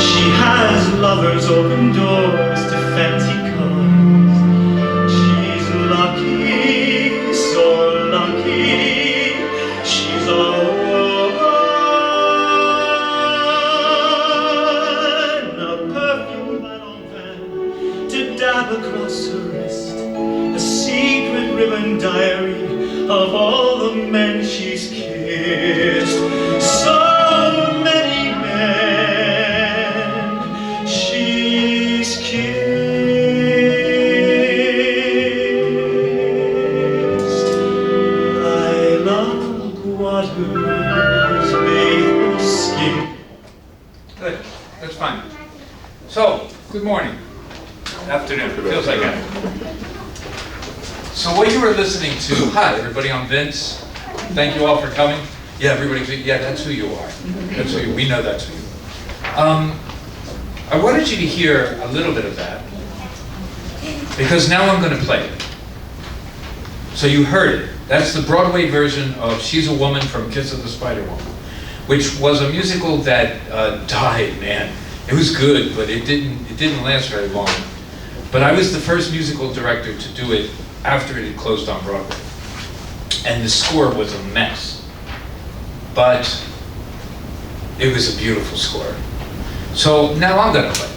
She has lovers, open doors to fancy cars. She's lucky, so lucky. She's a woman. A perfume ballon fan to dab across her wrist. A secret ribbon diary of all the men she's kissed. So many men she's kissed. Lilac waters bathe her skin. Good, that's fine. So, good morning. Afternoon, feels like that. So what you were listening to, hi everybody, I'm Vince. Thank you all for coming. Yeah, everybody, yeah, that's who you are. That's who you, we know that's who you are. I wanted you to hear a little bit of that, because now I'm going to play it. So you heard it. That's the Broadway version of She's a Woman from Kiss of the Spider Woman, which was a musical that died, man. It was good, but it didn't last very long. But I was the first musical director to do it after it had closed on Broadway. And the score was a mess. But it was a beautiful score. So now I'm gonna play.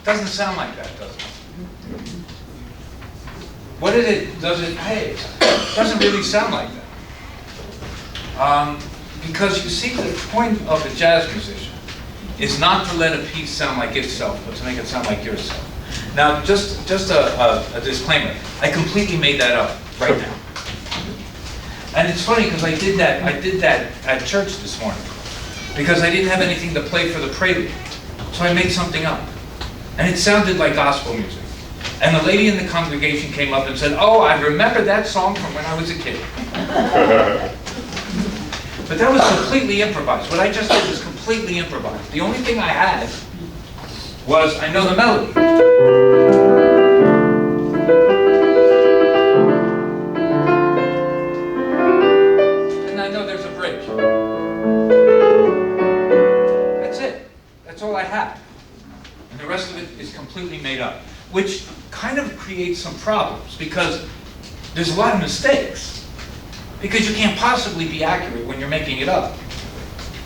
Doesn't sound like that, does it? What is it? Hey, it doesn't really sound like that. Because you see, the point of a jazz musician is not to let a piece sound like itself, but to make it sound like yourself. Now, just a disclaimer. I completely made that up right now. And it's funny because I did that at church this morning. Because I didn't have anything to play for the prelude. So I made something up. And it sounded like gospel music. And the lady in the congregation came up and said, "Oh, I remember that song from when I was a kid." But that was completely improvised. What I just did was completely improvised. The only thing I had was, I know the melody. And I know there's a bridge. That's it. That's all I have. And the rest of it is completely made up. Which kind of creates some problems because there's a lot of mistakes. Because you can't possibly be accurate when you're making it up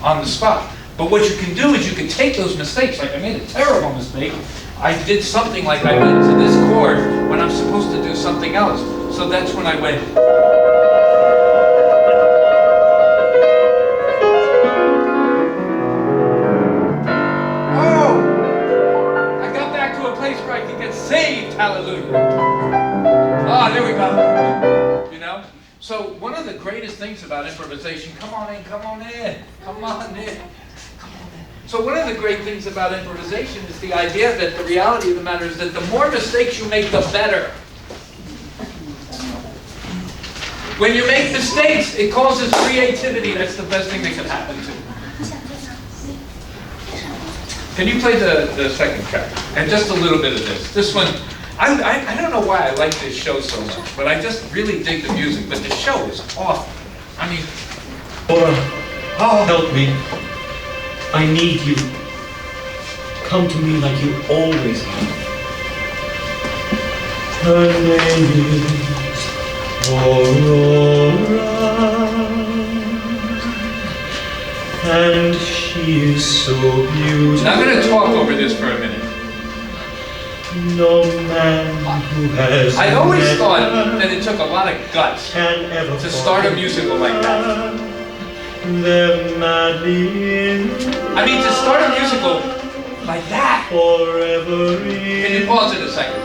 on the spot. But what you can do is you can take those mistakes. Like I made a terrible mistake. I did something like I went to this chord when I'm supposed to do something else. So that's when I went. Oh! I got back to a place where I could get saved. Hallelujah. Ah, there we go. You know? So one of the greatest things about improvisation, come on in, come on in, come on in, come on in. So one of the great things about improvisation is the idea that the reality of the matter is that the more mistakes you make, the better. When you make mistakes, it causes creativity. That's the best thing that can happen to you. Can you play the second track? And just a little bit of this. This one, I don't know why I like this show so much, but I just really dig the music. But the show is awful. I mean, Mura, help me. I need you. Come to me like you always have. Her name is Aurora, and she is so beautiful. I'm going to talk over this for a minute. No man who has I always met thought her that it took a lot of guts can ever to start a musical like that. They're madly in I mean, to start a musical like that. forever Can you in pause it a second?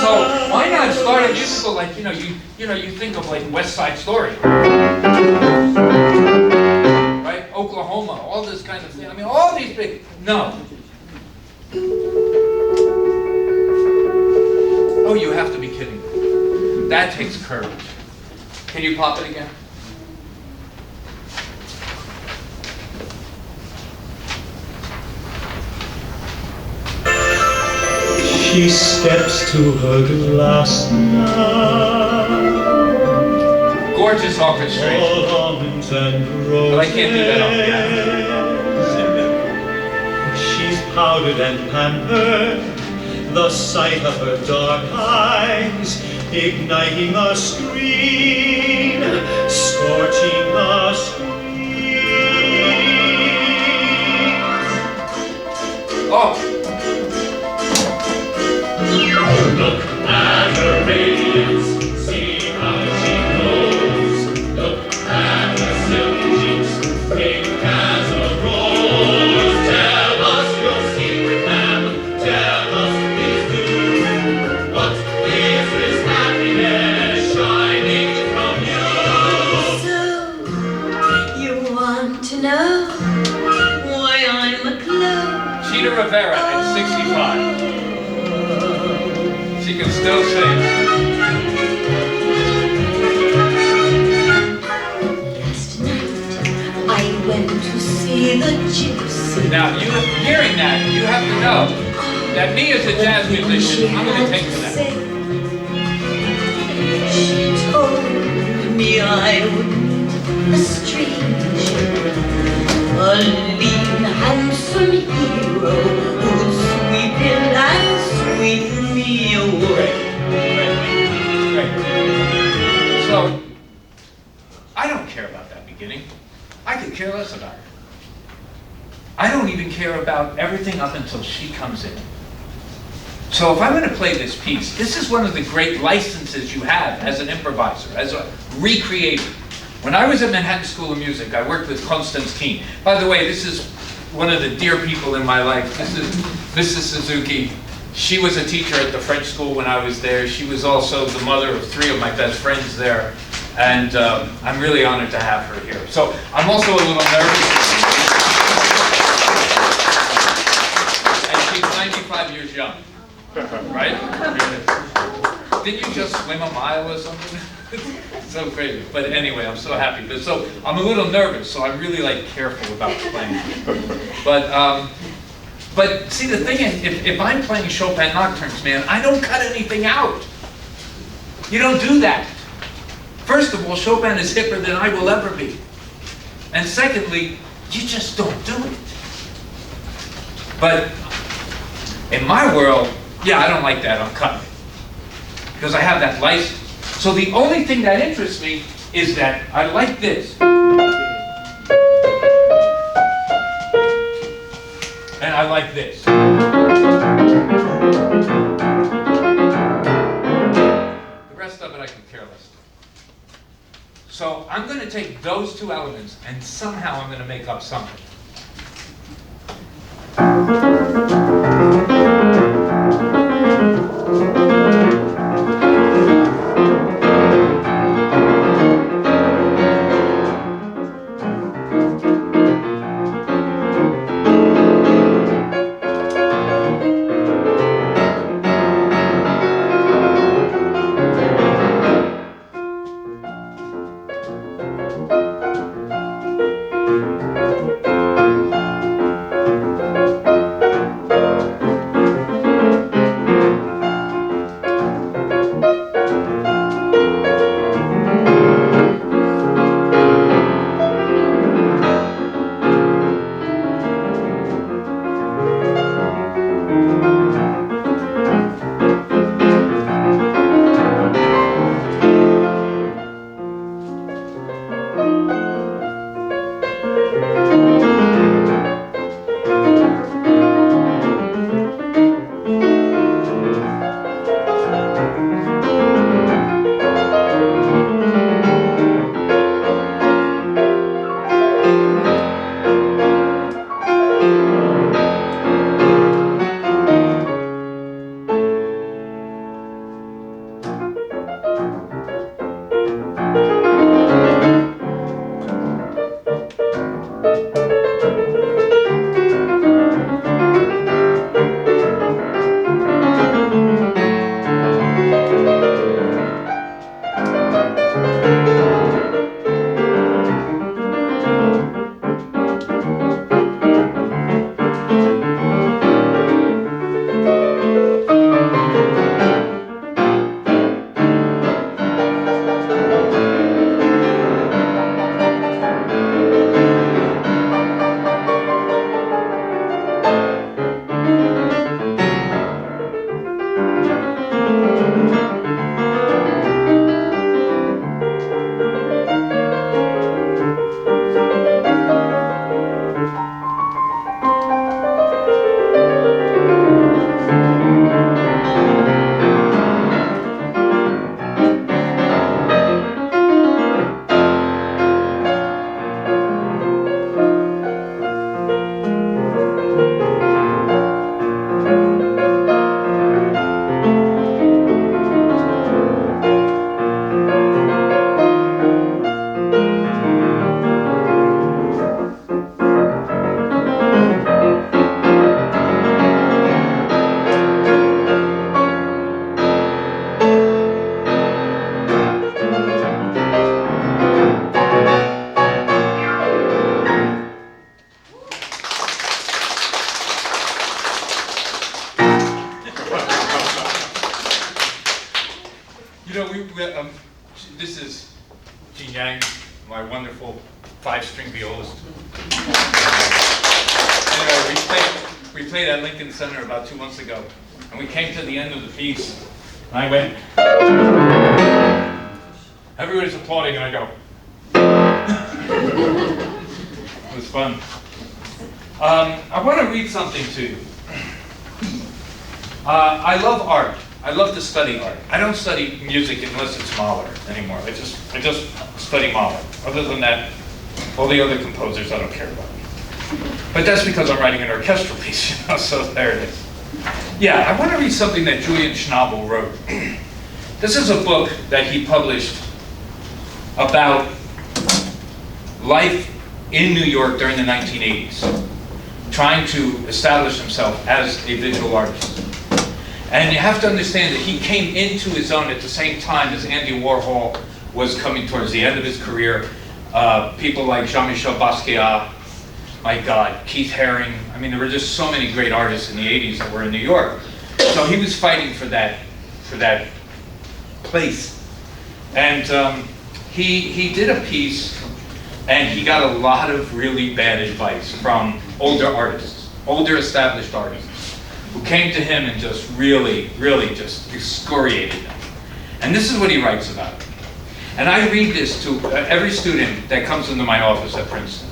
So why not start a musical like you think of like West Side Story, right? Oklahoma, all this kind of thing. I mean, all these big. No. Oh, you have to be kidding me. That takes courage. Can you pop it again? She steps to her glass now. Gorgeous orchestration. All almonds and roses. But I can't do that on piano. She's powdered and pampered. The sight of her dark eyes igniting a screen, scorching a screen. Oh. Look at her radiance, see how she glows. Look at her silky cheeks, pink as a rose. Tell us your secret, ma'am, tell us please do. What is this happiness shining from you? So, you want to know why I'm a clown? Cheetah Rivera at 65. She can still sing. Last night, I went to see the gypsy. Now, you hearing that, you have to know that me as a jazz musician, I'm going to take to that. She told me I would meet a stranger, a lean, handsome hero who'd sweep in and sweep me away. Great. So, I don't care about that beginning. I could care less about it. I don't even care about everything everything up until she comes in. So if I'm going to play this piece, this is one of the great licenses you have as an improviser, as a recreator. When I was at Manhattan School of Music, I worked with Constance Keene. By the way, this is one of the dear people in my life. This is Mrs. Suzuki. She was a teacher at the French school when I was there. She was also the mother of 3 of my best friends there. And I'm really honored to have her here. So I'm also a little nervous. And she's 95 years young, right? Didn't you just swim a mile or something? So crazy. But anyway, I'm so happy. But so I'm a little nervous, so I'm really like careful about playing. But see, the thing is, if I'm playing Chopin nocturnes, man, I don't cut anything out. You don't do that. First of all, Chopin is hipper than I will ever be. And secondly, you just don't do it. But in my world, yeah, I don't like that. I'm cutting it. Because I have that license. So the only thing that interests me is that I like this. And I like this. The rest of it I could care less. So I'm going to take those 2 elements and somehow I'm going to make up something. This is Jean Yang, my wonderful 5-string violist. Anyway, we played at Lincoln Center about 2 months ago, and we came to the end of the piece, and I went, everybody's applauding, and I go, it was fun. I want to read something to you. I love art. I love to study art. I don't study music unless it's Mahler anymore. I just study Mahler. Other than that, all the other composers I don't care about. But that's because I'm writing an orchestral piece, you know, so there it is. Yeah, I want to read something that Julian Schnabel wrote. This is a book that he published about life in New York during the 1980s, trying to establish himself as a visual artist. And you have to understand that he came into his own at the same time as Andy Warhol was coming towards the end of his career. People like Jean-Michel Basquiat, my God, Keith Haring. I mean, there were just so many great artists in the 80s that were in New York. So he was fighting for that place. And he did a piece, and he got a lot of really bad advice from older artists, older established artists, who came to him and just really just excoriated him. And this is what he writes about. And I read this to every student that comes into my office at Princeton,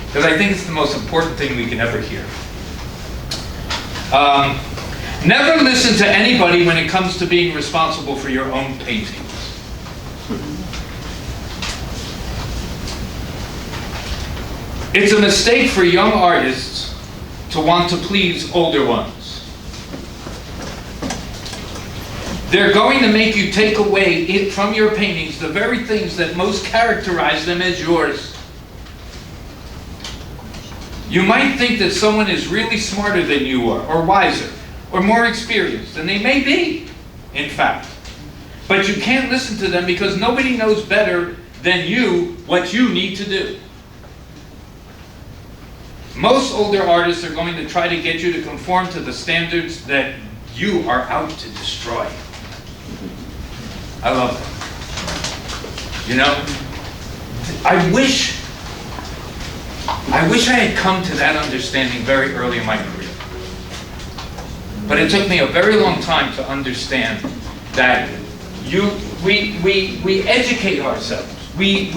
because I think it's the most important thing we can ever hear. Never listen to anybody when it comes to being responsible for your own paintings. It's a mistake for young artists to want to please older ones. They're going to make you take away from your paintings the very things that most characterize them as yours. You might think that someone is really smarter than you are, or wiser, or more experienced, and they may be, in fact. But you can't listen to them because nobody knows better than you what you need to do. Most older artists are going to try to get you to conform to the standards that you are out to destroy. I love that. You know, I wish I had come to that understanding very early in my career. But it took me a very long time to understand that we educate ourselves. We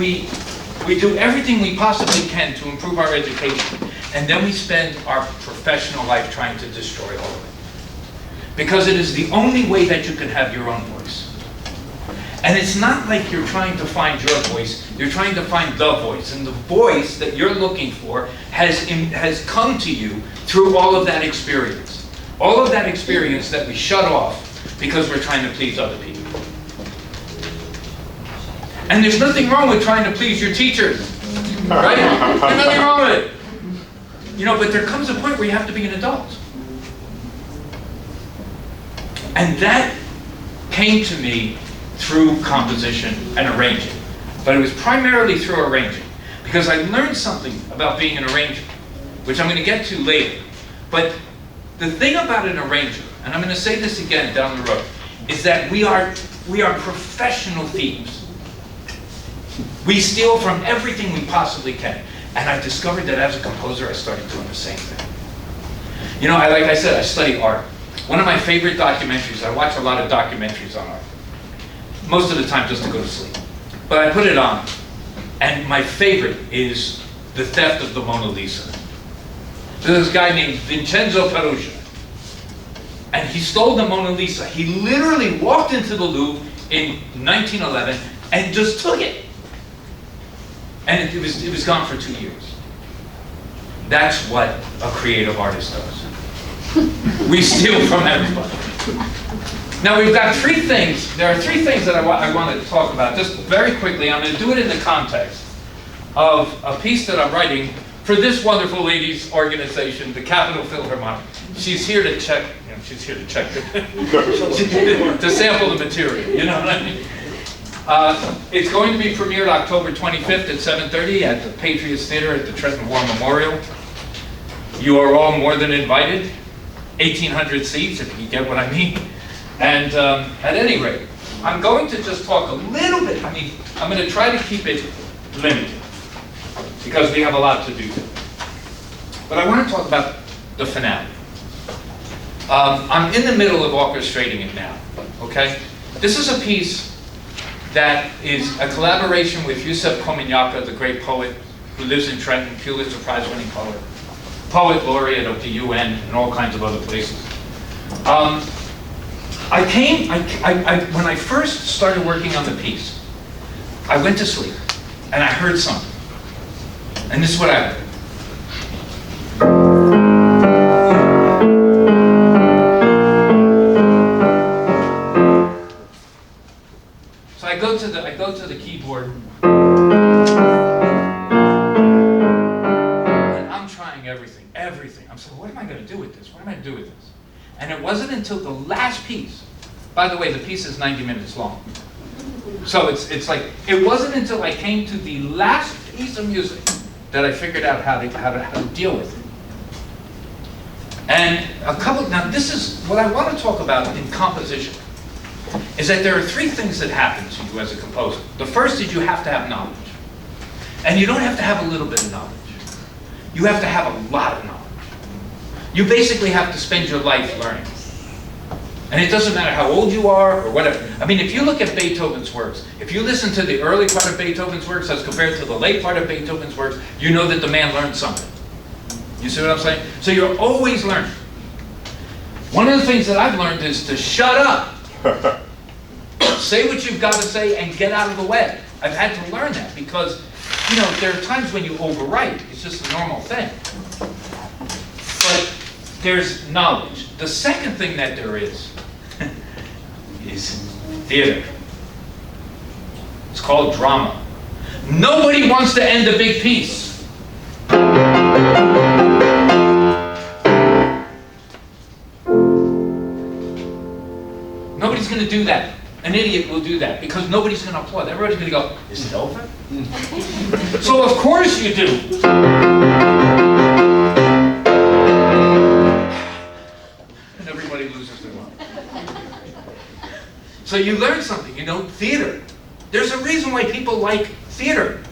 do everything we possibly can to improve our education, and then we spend our professional life trying to destroy all of it. Because it is the only way that you can have your own voice. And it's not like you're trying to find your voice, you're trying to find the voice. And the voice that you're looking for has come to you through all of that experience. All of that experience that we shut off because we're trying to please other people. And there's nothing wrong with trying to please your teachers, right? There's nothing wrong with it. You know, but there comes a point where you have to be an adult. And that came to me through composition and arranging. But it was primarily through arranging, because I learned something about being an arranger, which I'm going to get to later. But the thing about an arranger, and I'm going to say this again down the road, is that we are professional thieves. We steal from everything we possibly can. And I discovered that as a composer, I started doing the same thing. You know, like I said, I study art. One of my favorite documentaries, I watch a lot of documentaries on art. Most of the time just to go to sleep. But I put it on, and my favorite is the theft of the Mona Lisa. There's this guy named Vincenzo Perugia, and he stole the Mona Lisa. He literally walked into the Louvre in 1911 and just took it. And it was gone for 2 years. That's what a creative artist does. We steal from everybody. Now we've got three things. There are three things that I want to talk about just very quickly. I'm going to do it in the context of a piece that I'm writing for this wonderful ladies' organization, the Capitol Philharmonic. She's here to check. You know, she's here to check to sample the material. You know what I mean? It's going to be premiered October 25th at 7:30 at the Patriots Theater at the Trenton War Memorial. You are all more than invited. 1,800 seats, if you get what I mean. And at any rate, I'm going to just talk a little bit. I mean, I'm going to try to keep it limited because we have a lot to do. But I want to talk about the finale. I'm in the middle of orchestrating it now, okay? This is a piece that is a collaboration with Yusef Kominyaка, the great poet who lives in Trenton, Pulitzer Prize-winning poet. poet laureate of the UN and all kinds of other places. When I first started working on the piece, I went to sleep and I heard something. And this is what I heard. So I go to the keyboard, and I'm trying everything. I'm saying, what am I going to do with this? What am I going to do with this? And it wasn't until the last piece. By the way, the piece is 90 minutes long. So it's like, it wasn't until I came to the last piece of music that I figured out how to deal with it. And now this is what I want to talk about in composition, is that there are three things that happen to you as a composer. The first is you have to have knowledge. And you don't have to have a little bit of knowledge. You have to have a lot of knowledge. You basically have to spend your life learning. And it doesn't matter how old you are or whatever. I mean, if you look at Beethoven's works, if you listen to the early part of Beethoven's works as compared to the late part of Beethoven's works, you know that the man learned something. You see what I'm saying? So you're always learning. One of the things that I've learned is to shut up. Say what you've got to say and get out of the way. I've had to learn that because, you know, there are times when you overwrite. It's just a normal thing. But there's knowledge. The second thing that there is theater. It's called drama. Nobody wants to end a big piece. Nobody's going to do that. An idiot will do that because nobody's going to applaud. Everybody's going to go, is it over? So of course you do. And everybody loses their mind. So you learn something, you know, theater. There's a reason why people like theater.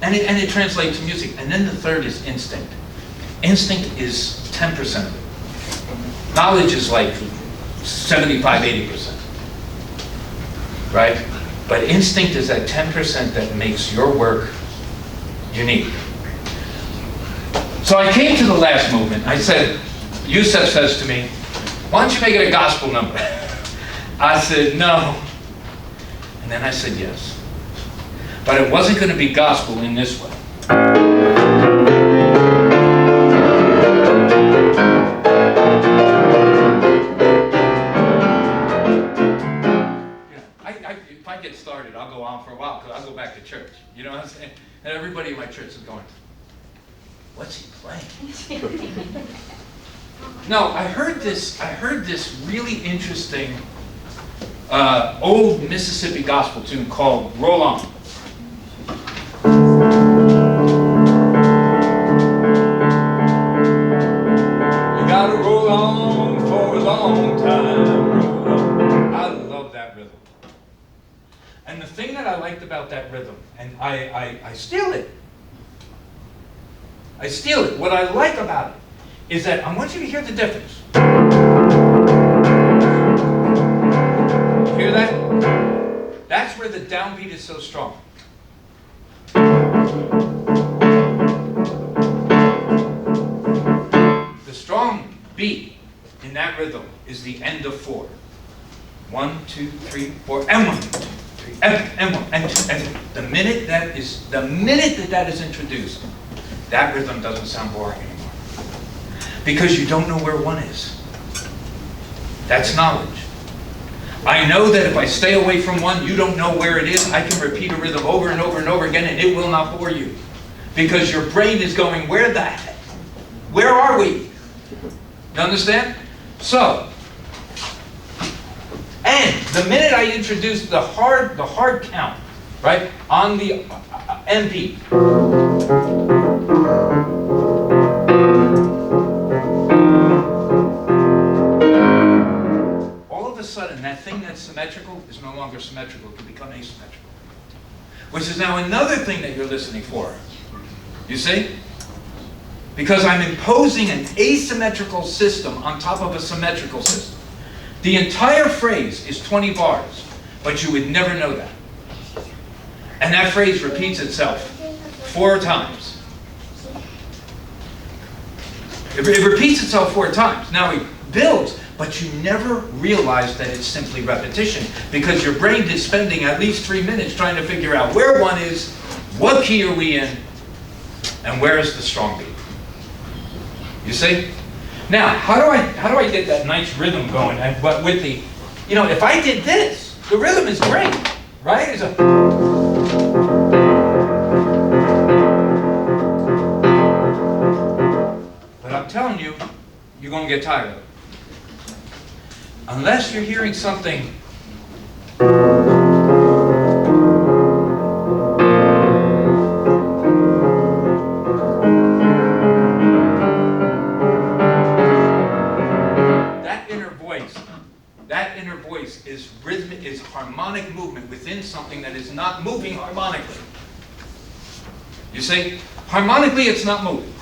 And it translates to music. And then the third is instinct. Instinct is 10% of it. Knowledge is like 75, 80%. Right? But instinct is that 10% that makes your work unique. So I came to the last movement. I said, Yusef says to me, why don't you make it a gospel number? I said, no. And then I said, yes. But it wasn't going to be gospel in this way. If I get started, I'll go on for a while because I'll go back to church. You know what I'm saying? And everybody in my church is going, what's he playing? No, I heard this really interesting old Mississippi gospel tune called Roll On. You gotta roll on for a long time, roll on. I love that rhythm. And the thing that I liked about that rhythm, and I steal it. I steal it. What I like about it is that I want you to hear the difference. Hear that? That's where the downbeat is so strong. The strong beat in that rhythm is the end of 4. 1, 2, 3, 4, and 1, 2, 3, and 1, and 2, and 3. The minute that is introduced, that rhythm doesn't sound boring anymore. Because you don't know where 1 is. That's knowledge. I know that if I stay away from 1, you don't know where it is. I can repeat a rhythm over and over and over again, and it will not bore you. Because your brain is going, where the heck? Where are we? You understand? So, and the minute I introduce the hard count, right, on the MP, all of a sudden that thing that's symmetrical is no longer symmetrical, it can become asymmetrical. Which is now another thing that you're listening for. You see? Because I'm imposing an asymmetrical system on top of a symmetrical system. The entire phrase is 20 bars, but you would never know that. And that phrase repeats itself 4 times. It repeats itself 4 times. Now it builds, but you never realize that it's simply repetition because your brain is spending at least 3 minutes trying to figure out where one is, what key are we in, and where is the strong beat. You see? Now, how do I get that nice rhythm going? But with the, you know, if I did this, the rhythm is great, right? It's a, but I'm telling you, you're going to get tired of it. Unless you're hearing something that inner voice is rhythmic, is harmonic movement within something that is not moving harmonically. You see? Harmonically it's not moving,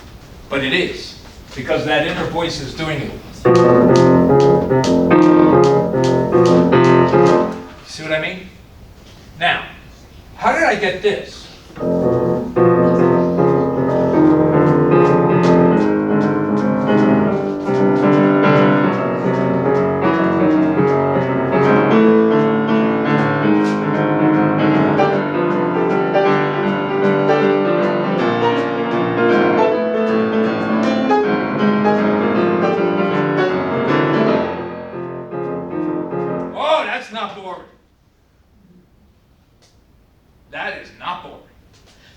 but it is, because that inner voice is doing it. See what I mean? Now, how did I get this?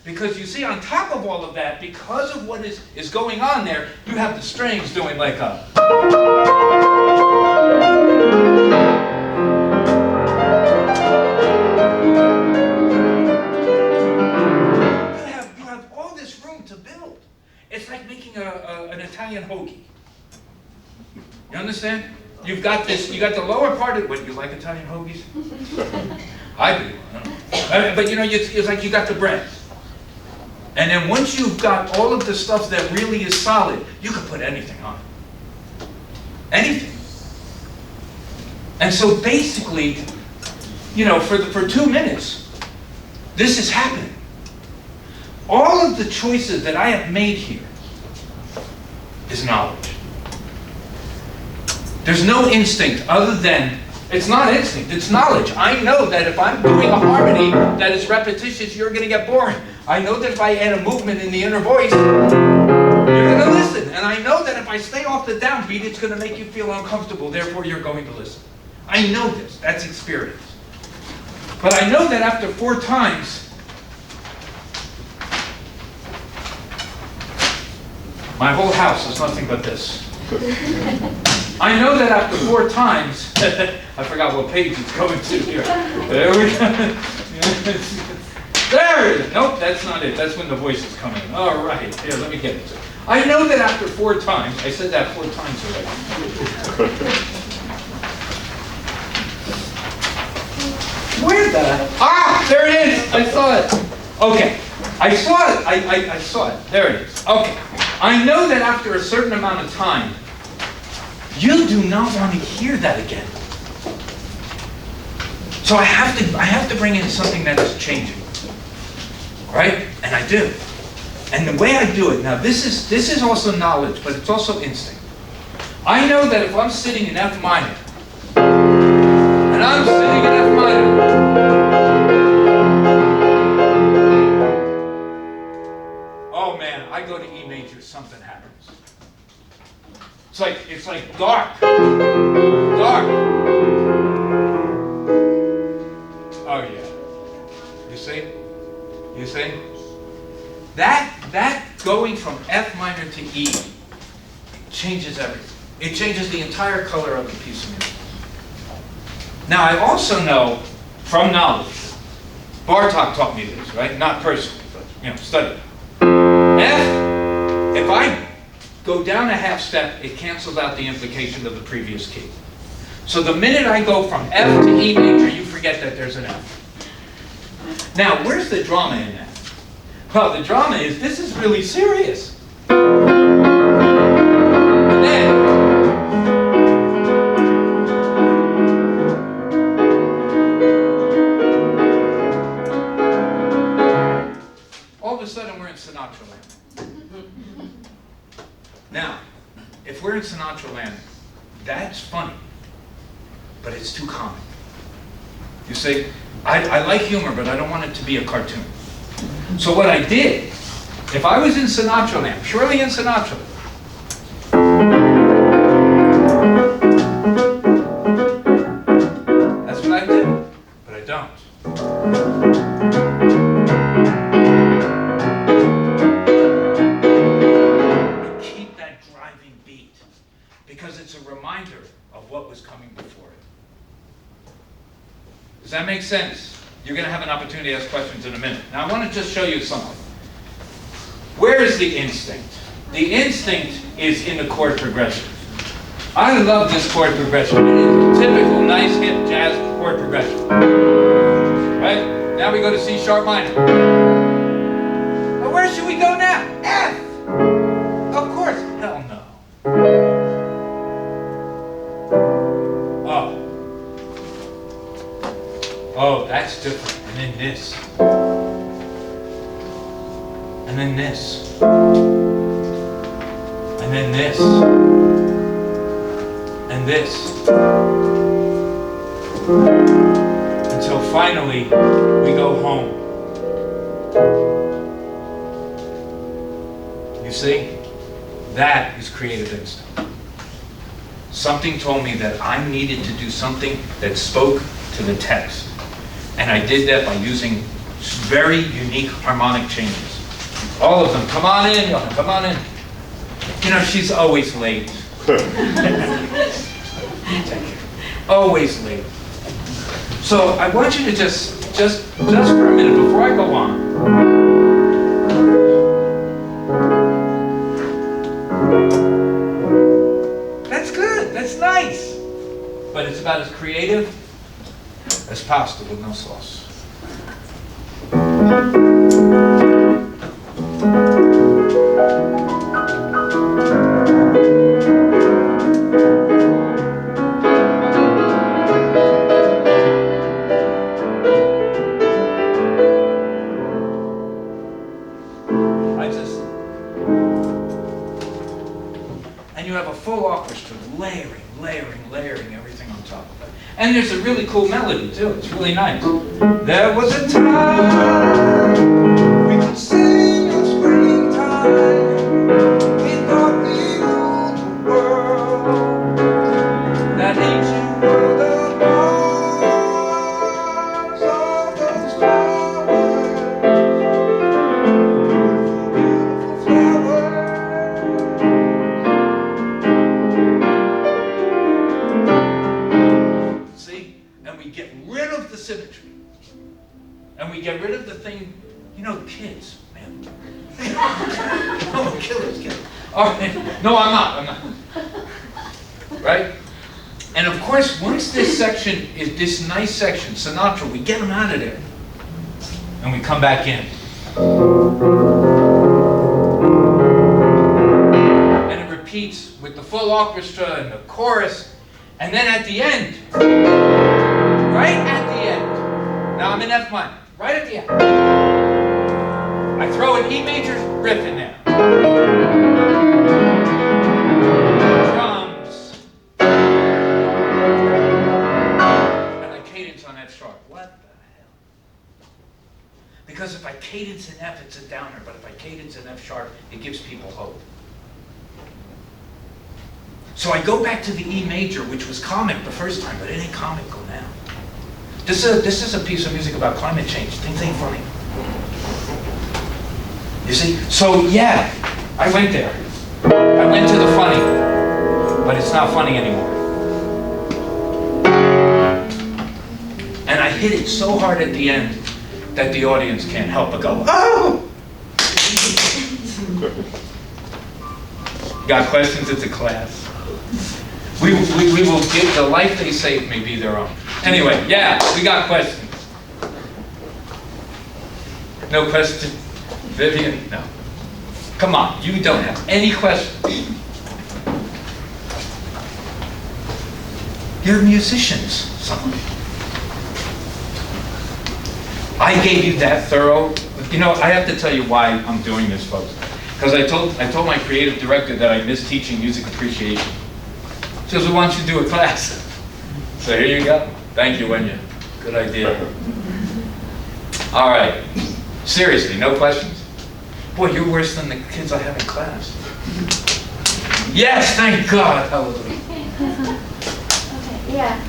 Because you see, on top of all of that, because of what is going on there, you have the strings doing like a... You have all this room to build. It's like making an Italian hoagie. You understand? You've got this, you got the lower part of, what, you like Italian hoagies? I do. But you know, it's like you got the bread. And then once you've got all of the stuff that really is solid, you can put anything on it. Anything. And so basically, you know, for 2 minutes, this is happening. All of the choices that I have made here is knowledge. There's no instinct other than, it's not instinct, it's knowledge. I know that if I'm doing a harmony that is repetitious, you're going to get boring. I know that if I add a movement in the inner voice, you're going to listen. And I know that if I stay off the downbeat, it's going to make you feel uncomfortable. Therefore, you're going to listen. I know this. That's experience. But I know that after 4 times, my whole house is nothing but this. I know that after 4 times, I forgot what page it's going to here. There we go. There it is. Nope, that's not it. That's when the voices come in. All right. Here, let me get it. I know that after 4 times, I said that 4 times already. Where the? Ah, there it is. I saw it. Okay. I saw it. I saw it. There it is. Okay. I know that after a certain amount of time, you do not want to hear that again. So I have to bring in something that is changing. Right? And I do. And the way I do it, now this is also knowledge, but it's also instinct. I know that if I'm sitting in F minor, and I'm sitting in F minor, oh man, I go to E major, something happens. It's like dark. Dark. Oh yeah. You see? You see? That going from F minor to E changes everything. It changes the entire color of the piece of music. Now I also know from knowledge, Bartok taught me this, right? Not personally, but you know, study. F, if I go down a half step, it cancels out the implication of the previous key. So the minute I go from F to E major, you forget that there's an F. Now, where's the drama in that? Well, the drama is, this is really serious. And then, all of a sudden we're in Sinatra land. Now, That's funny, but it's too common. You say, I like humor, but I don't want it to be a cartoon. So what I did, if I was in Sinatra land, purely in Sinatra, that's what I do, but I don't. I keep that driving beat because it's a reminder of what was coming before it. Does that make sense? You're going to have an opportunity to ask questions in a minute. Now I want to just show you something. Where is the instinct? The instinct is in the chord progression. I love this chord progression. It is a typical nice hip jazz chord progression. Right? Now we go to C sharp minor. But where should we go now? F! Of course. Hell no. Oh. Oh, that's different. And then this. And then this. And then this. And this. Until finally we go home. You see? That is creative instinct. Something told me that I needed to do something that spoke to the text. And I did that by using very unique harmonic changes. All of them. Come on in, Johan, come on in. You know, she's always late. Always late. So I want you to just for a minute before I go on. That's good, that's nice. But it's about as creative as pasta with no sauce. And you have a full orchestra layering everything on top of it. And there's a really cool melody too. It's really nice. There was a time we could sing in springtime. We thought we ruled the world. That ancient world of Mars, all those flowers, beautiful flowers. See? And we get rid of the symmetry. And we get rid of the thing, you know, kids, man. Oh, killers. All right. No, I'm not. Right? And of course, once this section is this nice section, Sinatra, we get them out of there. And we come back in. And it repeats with the full orchestra and the chorus. And then at the end, right at the end, now I'm in F minor, right at the end, I throw an E major riff in there. Drums. And I cadence on F sharp. What the hell? Because if I cadence in F, it's a downer, but if I cadence in F sharp, it gives people hope. So I go back to the E major, which was comic the first time, but it ain't comical now. This is a piece of music about climate change. Things ain't funny. You see? So yeah, I went there. I went to the funny, but it's not funny anymore. And I hit it so hard at the end that the audience can't help but go, oh! Got questions? It's a class. We will give the life they saved may be their own. Anyway, yeah, we got questions. No question? Vivian? No. Come on, you don't have any questions. You're musicians, some of you. I gave you that thorough, you know, I have to tell you why I'm doing this, folks. Because I told my creative director that I miss teaching music appreciation. Because we want you to do a class. So here you go. Thank you, Wenya. Good idea. All right. Seriously, no questions? Boy, you're worse than the kids I have in class. Yes, thank God. Hallelujah. Okay, yeah,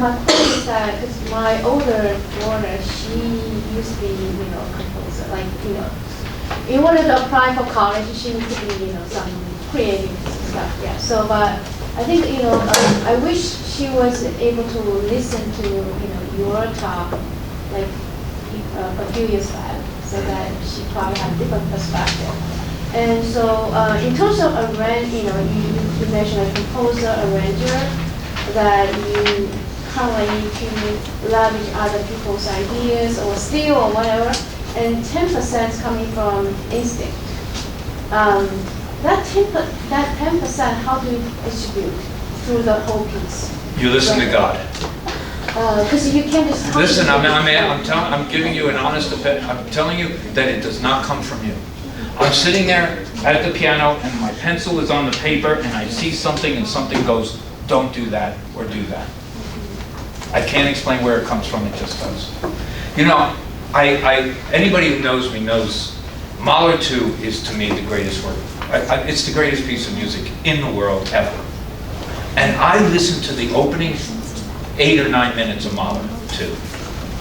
my point is that because my older daughter, she used to be, composer, in order to apply for college, she needs to be, some creative stuff, yeah. So, but I think, I wish she was able to listen to, your talk, like, a few years back, so that she probably had different perspective. And so, in terms of arrange, you mentioned a composer, arranger, that you kind of need to leverage other people's ideas or steal or whatever, and 10% is coming from instinct. That 10%, how do you distribute through the whole piece? You listen to God. Because you can't just Listen, I'm giving you an honest opinion. I'm telling you that it does not come from you. I'm sitting there at the piano and my pencil is on the paper and I see something and something goes, don't do that or do that. I can't explain where it comes from, it just does. Anybody who knows me knows Mahler 2 is to me the greatest work. It's the greatest piece of music in the world ever. And I listened to the opening 8 or 9 minutes of Mahler 2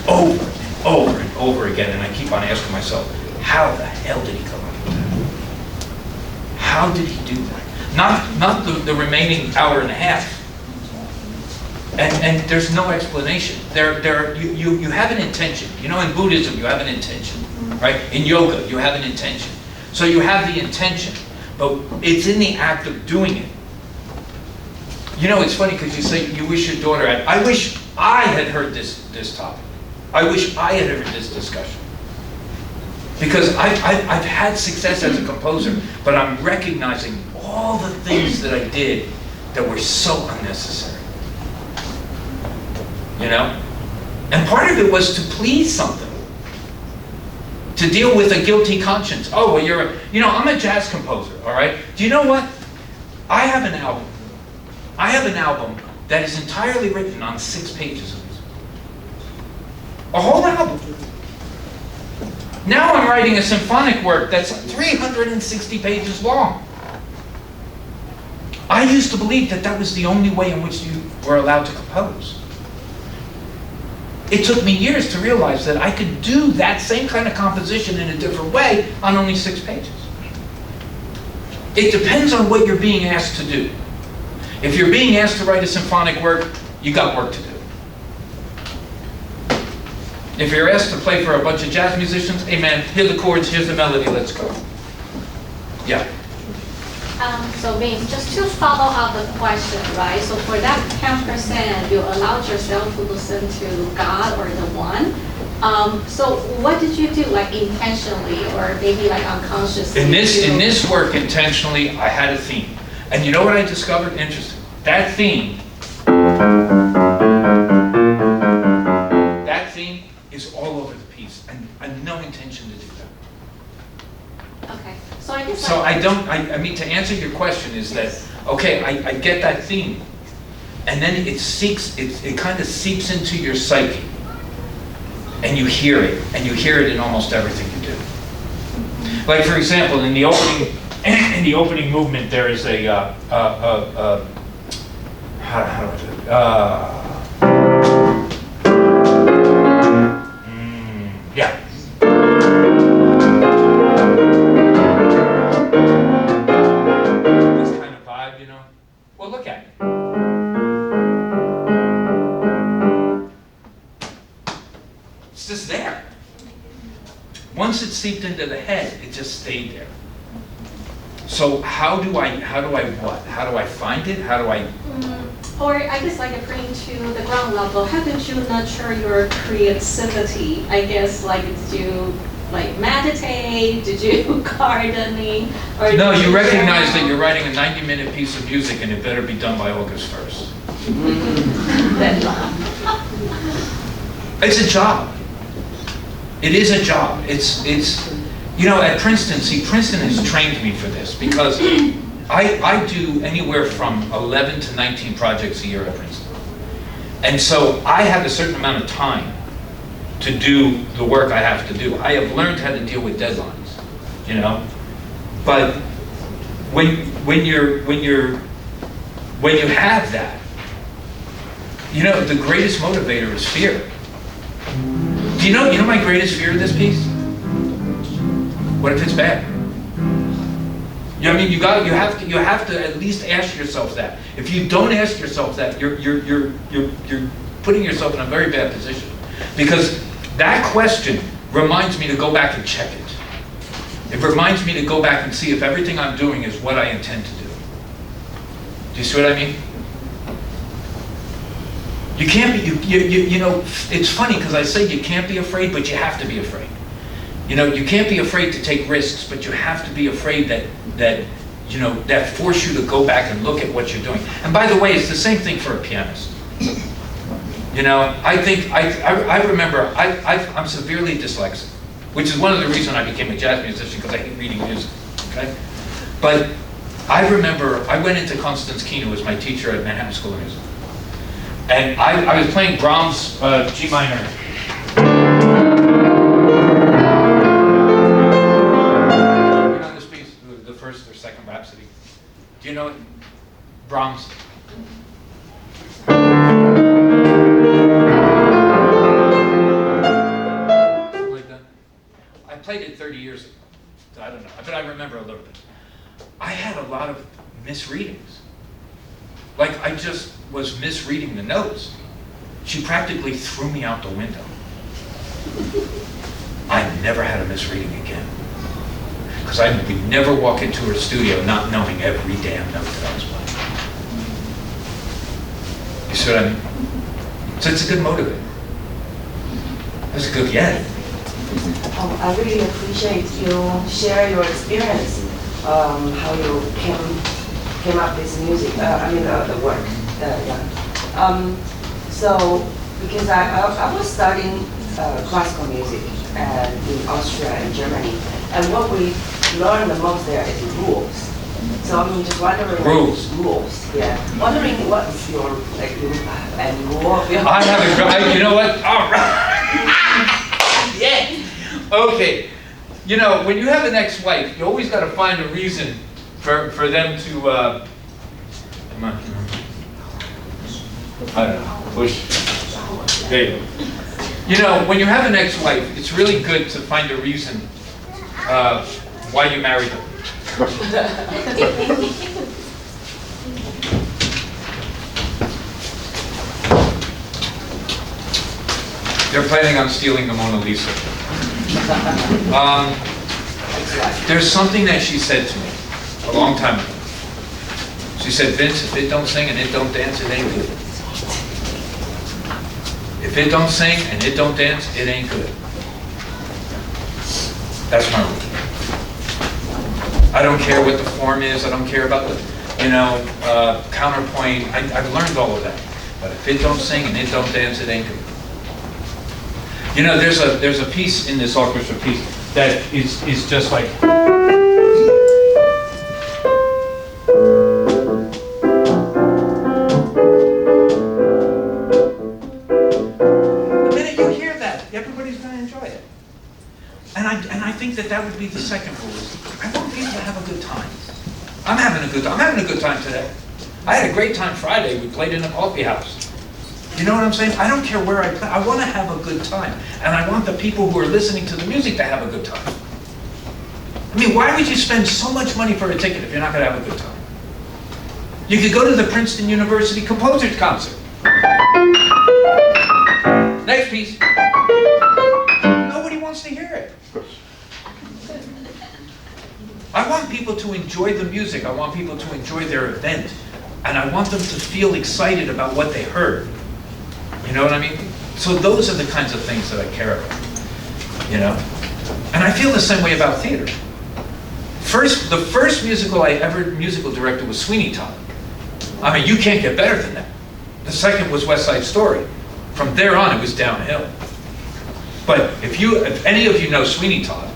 over and over again, and I keep on asking myself, how the hell did he come up with that? How did he do that? Not the remaining hour and a half. And there's no explanation. You have an intention. In Buddhism, you have an intention, right? In yoga, you have an intention. So you have the intention, but it's in the act of doing it. It's funny because you say you wish your daughter had. I wish I had heard this topic. I wish I had heard this discussion. Because I've had success as a composer, but I'm recognizing all the things that I did that were so unnecessary. And part of it was to please something. To deal with a guilty conscience. Oh, well, I'm a jazz composer, all right? Do you know what? I have an album. That is entirely written on 6 pages of music. A whole album. Now I'm writing a symphonic work that's 360 pages long. I used to believe that was the only way in which you were allowed to compose. It took me years to realize that I could do that same kind of composition in a different way on only 6 pages. It depends on what you're being asked to do. If you're being asked to write a symphonic work, you got work to do. If you're asked to play for a bunch of jazz musicians, hey man, here are the chords, here's the melody, let's go. Yeah. So Vince, just to follow up the question, right? So for that 10%, you allowed yourself to listen to God or the One. So what did you do, like intentionally or maybe like unconsciously? In this work, intentionally, I had a theme. And you know what I discovered? Interesting. That theme is all over the piece, and I have no intention to do that. Okay. So I guess I mean, to answer your question is that, okay, I get that theme, and then it kind of seeps into your psyche, and you hear it in almost everything you do. Like, for example, in the opening movement, there is a yeah. This kind of vibe, Well, look at it. It's just there. Once it seeped into the head, it just stayed there. So how do I what? How do I find it? How do I? Or I guess like bring to the ground level, how did you nurture your creativity? I guess like did you meditate? Did you gardening? Or no, you recognize that you're writing a 90-minute piece of music and it better be done by August 1st. It's a job. It is a job. It's at Princeton, Princeton has trained me for this because I do anywhere from 11 to 19 projects a year at Princeton. And so I have a certain amount of time to do the work I have to do. I have learned how to deal with deadlines, you know? But when you have that, you know, the greatest motivator is fear. Do you know my greatest fear in this piece? What if it's bad? You know, I mean, you have to at least ask yourself that. If you don't ask yourself that, you're putting yourself in a very bad position, because that question reminds me to go back and check it. It reminds me to go back and see if everything I'm doing is what I intend to do. Do you see what I mean? You can't be, you know, it's funny because I say you can't be afraid, but you have to be afraid. You know, you can't be afraid to take risks, but you have to be afraid that you know, that force you to go back and look at what you're doing. And by the way, it's the same thing for a pianist. You know, I think, I remember, I'm severely dyslexic, which is one of the reasons I became a jazz musician, because I hate reading music, okay? But I remember, I went into Constance Keene, who was my teacher at Manhattan School of Music. And I was playing Brahms' G minor. You know this piece, the first or second Rhapsody? Do you know it? Brahms. Like that. I played it 30 years ago. So I don't know, but I remember a little bit. I had a lot of misreadings. Like, I just was misreading the notes. She practically threw me out the window. I never had a misreading again. Because I would never walk into her studio not knowing every damn note that I was playing. You see what I mean? So it's a good motivator. That's a good, yeah. I really appreciate you share your experience, how you came up with music, the work. So, because I was studying classical music in Austria and Germany, and what we learn the most there is rules. So I'm just wondering. Rules, yeah. Wondering what is your, like, you have any rule of your. I have a, you know what? All right. Yeah. Okay. You know, when you have an ex-wife, you always got to find a reason for them to, come on. I don't know, push. There you go. You know, when you have an ex-wife, it's really good to find a reason why you married them. They're planning on stealing the Mona Lisa. There's something that she said to me a long time ago. She said, Vince, if it don't sing and it don't dance, it ain't good. If it don't sing and it don't dance, it ain't good. That's my rule. I don't care what the form is. I don't care about the, counterpoint. I've learned all of that. But if it don't sing and it don't dance, it ain't good. You know, there's a piece in this orchestra piece that is just like. The minute you hear that, everybody's going to enjoy it. And I think that would be the second rule. I want people to have a good time. I'm having a good time today. I had a great time Friday. We played in a coffee house. You know what I'm saying? I don't care where I play. I want to have a good time. And I want the people who are listening to the music to have a good time. I mean, why would you spend so much money for a ticket if you're not going to have a good time? You could go to the Princeton University Composers Concert. Next piece. Nobody wants to hear it. I want people to enjoy the music. I want people to enjoy their event. And I want them to feel excited about what they heard. You know what I mean? So those are the kinds of things that I care about. You know? And I feel the same way about theater. The first musical director was Sweeney Todd. I mean, you can't get better than that. The second was West Side Story. From there on, it was downhill. But if any of you know Sweeney Todd,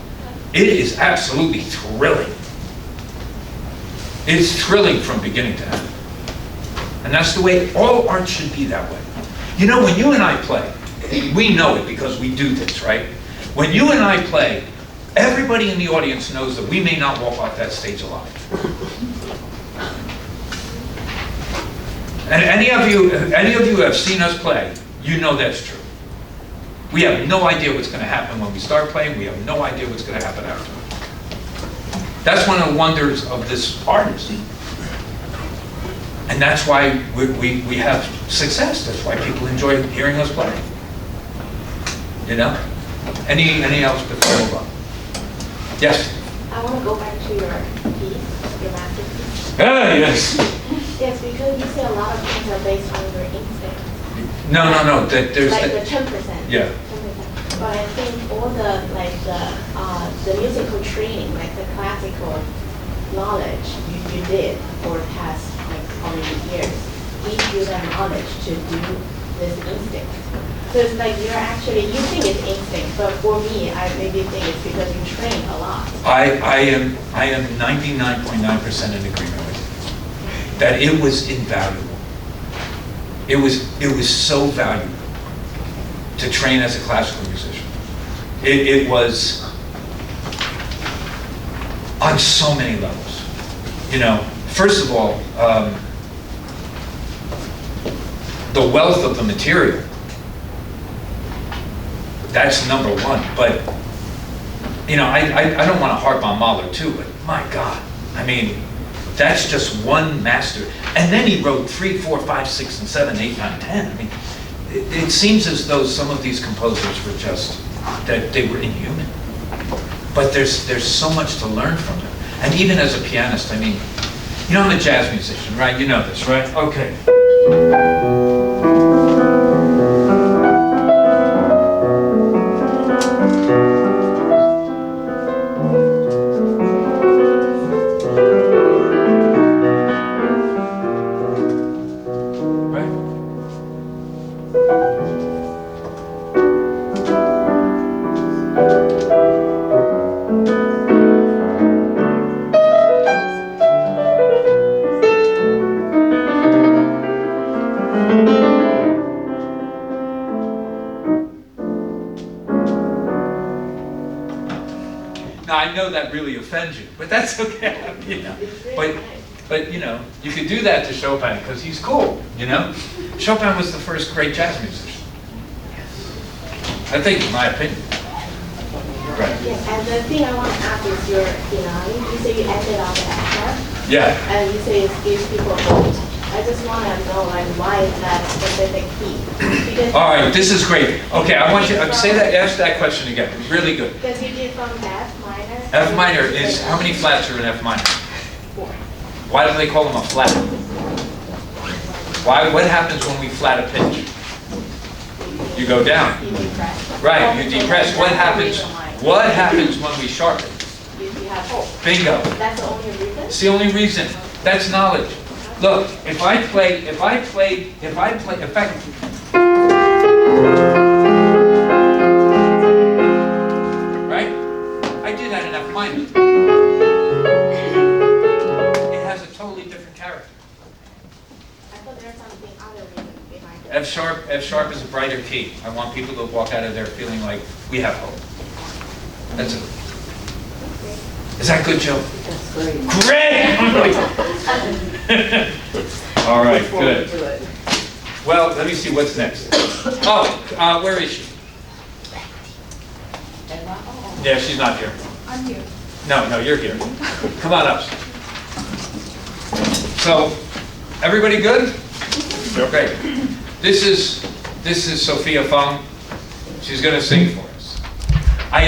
it is absolutely thrilling. It's thrilling from beginning to end. And that's the way all art should be that way. You know, when you and I play, we know it because we do this, right? When you and I play, everybody in the audience knows that we may not walk off that stage alive. And any of you who have seen us play, you know that's true. We have no idea what's going to happen when we start playing. We have no idea what's going to happen after. That's one of the wonders of this artist. And that's why we have success. That's why people enjoy hearing us play. You know? Any else before we move on? Yes? I want to go back to your piece, your masterpiece. Ah, yes. Yes, because you say a lot of things are based on your instinct. No. There's like the 10%. Yeah. 10%. But I think all the musical training, like the classical knowledge you did for the past like how many years, gives you that knowledge to do this instinct. So it's like you think it's instinct, but for me, I maybe think it's because you train a lot. I am 99.9% in agreement with you. That it was invaluable. It was so valuable to train as a classical musician. It was on so many levels. You know, first of all, the wealth of the material. That's number one. But you know, I don't want to harp on Mahler too, but my God, I mean, that's just one master. And then he wrote 3, 4, 5, 6, and 7, 8, 9, 10. I mean, it seems as though some of these composers were just, that they were inhuman. But there's so much to learn from them. And even as a pianist, I mean, you know, I'm a jazz musician, right? You know this, right? Okay. Now I know that really offends you, but that's okay, you know. But you know, you could do that to Chopin because he's cool, you know. Chopin was the first great jazz musician. I think, in my opinion. Right. Yes, and the thing I want to ask is your piano. You say you ended on the F sharp. Yeah. And you say it gives people hope. I just want to know, like, why is that specific key? Because All right, this is great. Okay, I want you to say that. Ask that question again. Really good. Because you did from F minor. F minor is how many flats are in F minor? 4. Why do they call them a flat? Why? What happens when we flat a pitch? You go down. You depress. Right. You depress. What happens? What happens when we sharpen? You have hope. Bingo. That's the only reason? It's the only reason. That's knowledge. Look, if I right? I did that in F minor. It has a totally different character. I thought there was something other reason behind it. F sharp is a brighter key. I want people to walk out of there feeling like we have hope. That's it. Is that good, Joe? That's great. Great! All right, good. Well, let me see what's next. Oh, where is she? Yeah, she's not here. I'm here. No, you're here. Come on up. So, everybody good? Great. This is Sophia Fung. She's going to sing for us. I